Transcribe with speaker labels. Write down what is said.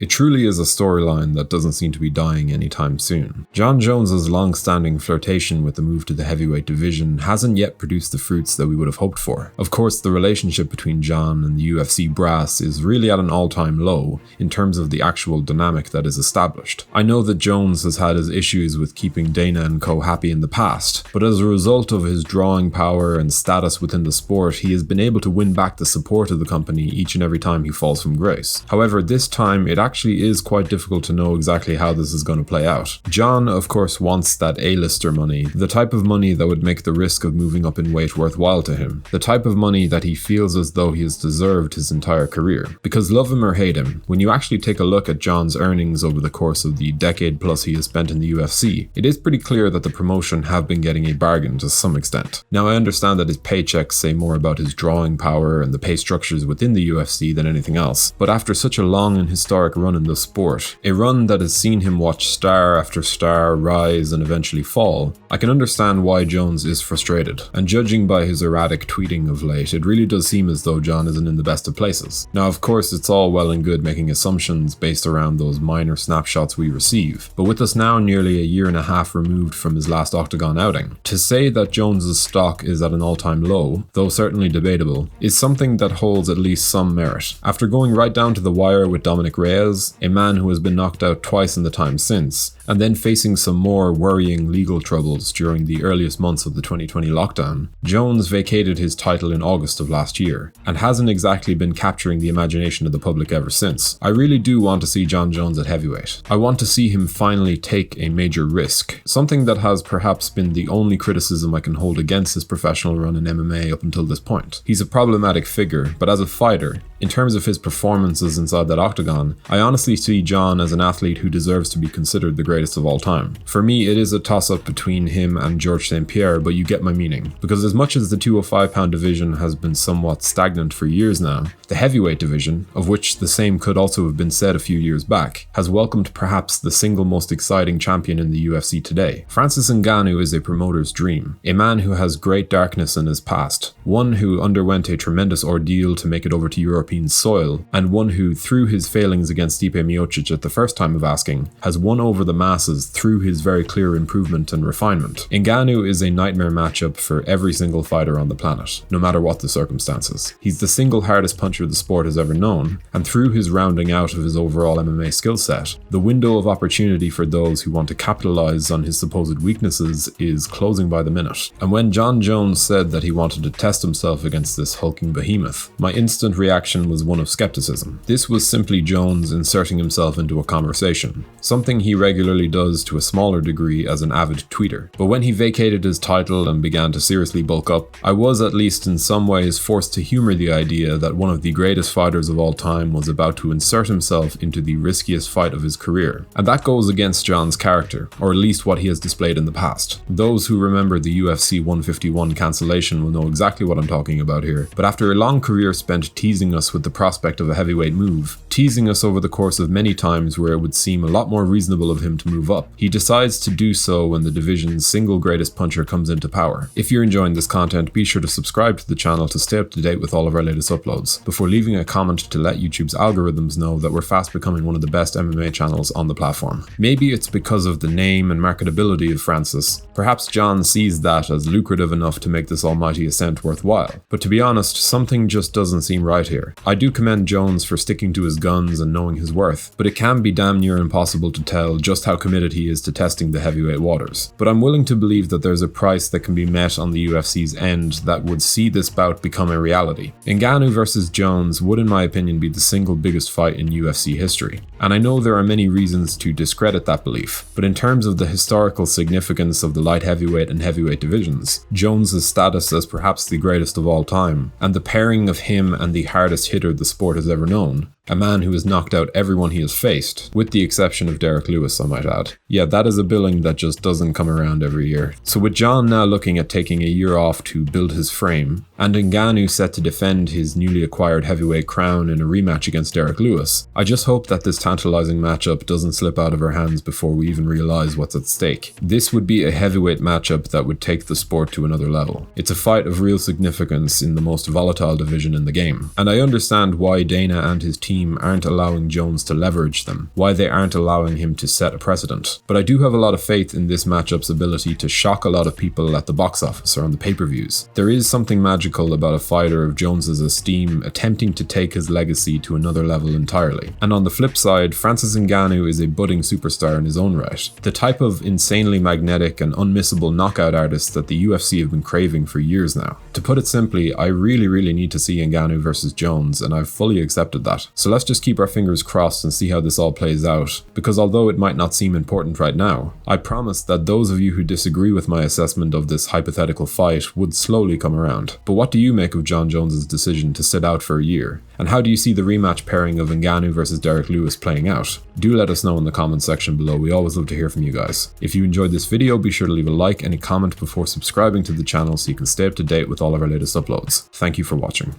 Speaker 1: It truly is a storyline that doesn't seem to be dying anytime soon. Jon Jones' long-standing flirtation with the move to the heavyweight division hasn't yet produced the fruits that we would have hoped for. Of course, the relationship between Jon and the UFC brass is really at an all-time low in terms of the actual dynamic that is established. I know that Jones has had his issues with keeping Dana and co happy in the past, but as a result of his drawing power and status within the sport, he has been able to win back the support of the company each and every time he falls from grace. However, this time it actually is quite difficult to know exactly how this is going to play out. Jon, of course, wants that A-lister money, the type of money that would make the risk of moving up in weight worthwhile to him, the type of money that he feels as though he has deserved his entire career. Because love him or hate him, when you actually take a look at Jon's earnings over the course of the decade plus he has spent in the UFC, it is pretty clear that the promotion have been getting a bargain to some extent. Now, I understand that his paychecks say more about his drawing power and the pay structures within the UFC than anything else, but after such a long and historic run in the sport, a run that has seen him watch star after star rise and eventually fall, I can understand why Jones is frustrated. And judging by his erratic tweeting of late, it really does seem as though Jon isn't in the best of places. Now, of course, it's all well and good making assumptions based around those minor snapshots we receive, but with us now nearly a year and a half removed from his last Octagon outing, to say that Jones's stock is at an all-time low, though certainly debatable, is something that holds at least some merit. After going right down to the wire with Dominic Reyes, a man who has been knocked out twice in the time since, and then facing some more worrying legal troubles during the earliest months of the 2020 lockdown, Jones vacated his title in August of last year, and hasn't exactly been capturing the imagination of the public ever since. I really do want to see Jon Jones at heavyweight. I want to see him finally take a major risk, something that has perhaps been the only criticism I can hold against his professional run in MMA up until this point. He's a problematic figure, but as a fighter, in terms of his performances inside that octagon, I honestly see Jon as an athlete who deserves to be considered the greatest of all time. For me, it is a toss-up between him and Georges St-Pierre, but you get my meaning. Because as much as the 205-pound division has been somewhat stagnant for years now, the heavyweight division, of which the same could also have been said a few years back, has welcomed perhaps the single most exciting champion in the UFC today. Francis Ngannou is a promoter's dream, a man who has great darkness in his past, one who underwent a tremendous ordeal to make it over to European soil, and one who, through his failings against Stipe Miocic at the first time of asking, has won over the masses through his very clear improvement and refinement. Ngannou is a nightmare matchup for every single fighter on the planet, no matter what the circumstances. He's the single hardest puncher the sport has ever known, and through his rounding out of his overall MMA skill set, the window of opportunity for those who want to capitalize on his supposed weaknesses is closing by the minute. And when Jon Jones said that he wanted to test himself against this hulking behemoth, my instant reaction was one of skepticism. This was simply Jones inserting himself into a conversation, something he regularly does to a smaller degree as an avid tweeter. But when he vacated his title and began to seriously bulk up, I was at least in some ways forced to humor the idea that one of the greatest fighters of all time was about to insert himself into the riskiest fight of his career. And that goes against Jon's character, or at least what he has displayed in the past. Those who remember the UFC 151 cancellation will know exactly what I'm talking about here, but after a long career spent teasing us with the prospect of a heavyweight move, teasing us over the course of many times where it would seem a lot more reasonable of him to move up, he decides to do so when the division's single greatest puncher comes into power. If you're enjoying this content, be sure to subscribe to the channel to stay up to date with all of our latest uploads, before leaving a comment to let YouTube's algorithms know that we're fast becoming one of the best MMA channels on the platform. Maybe it's because of the name and marketability of Francis. Perhaps Jon sees that as lucrative enough to make this almighty ascent worthwhile. But to be honest, something just doesn't seem right here. I do commend Jones for sticking to his guns and knowing his worth, but it can be damn near impossible to tell just how committed he is to testing the heavyweight waters. But I'm willing to believe that there's a price that can be met on the UFC's end that would see this bout become a reality. Ngannou versus Jones would, in my opinion, be the single biggest fight in UFC history. And I know there are many reasons to discredit that belief, but in terms of the historical significance of the light heavyweight and heavyweight divisions, Jones's status as perhaps the greatest of all time, and the pairing of him and the hardest hitter the sport has ever known, a man who has knocked out everyone he has faced, with the exception of Derek Lewis, I might add. Yeah, that is a billing that just doesn't come around every year. So with Jon now looking at taking a year off to build his frame, and Ngannou set to defend his newly acquired heavyweight crown in a rematch against Derek Lewis. I just hope that this tantalizing matchup doesn't slip out of our hands before we even realize what's at stake. This would be a heavyweight matchup that would take the sport to another level. It's a fight of real significance in the most volatile division in the game, and I understand why Dana and his team aren't allowing Jones to leverage them, why they aren't allowing him to set a precedent. But I do have a lot of faith in this matchup's ability to shock a lot of people at the box office or on the pay-per-views. There is something magical about a fighter of Jones's esteem attempting to take his legacy to another level entirely. And on the flip side, Francis Ngannou is a budding superstar in his own right. The type of insanely magnetic and unmissable knockout artist that the UFC have been craving for years now. To put it simply, I really need to see Ngannou versus Jones, and I've fully accepted that. So let's just keep our fingers crossed and see how this all plays out, because although it might not seem important right now, I promise that those of you who disagree with my assessment of this hypothetical fight would slowly come around. But what do you make of Jon Jones' decision to sit out for a year? And how do you see the rematch pairing of Ngannou versus Derek Lewis playing out? Do let us know in the comments section below. We always love to hear from you guys. If you enjoyed this video, be sure to leave a like and a comment before subscribing to the channel so you can stay up to date with all of our latest uploads. Thank you for watching.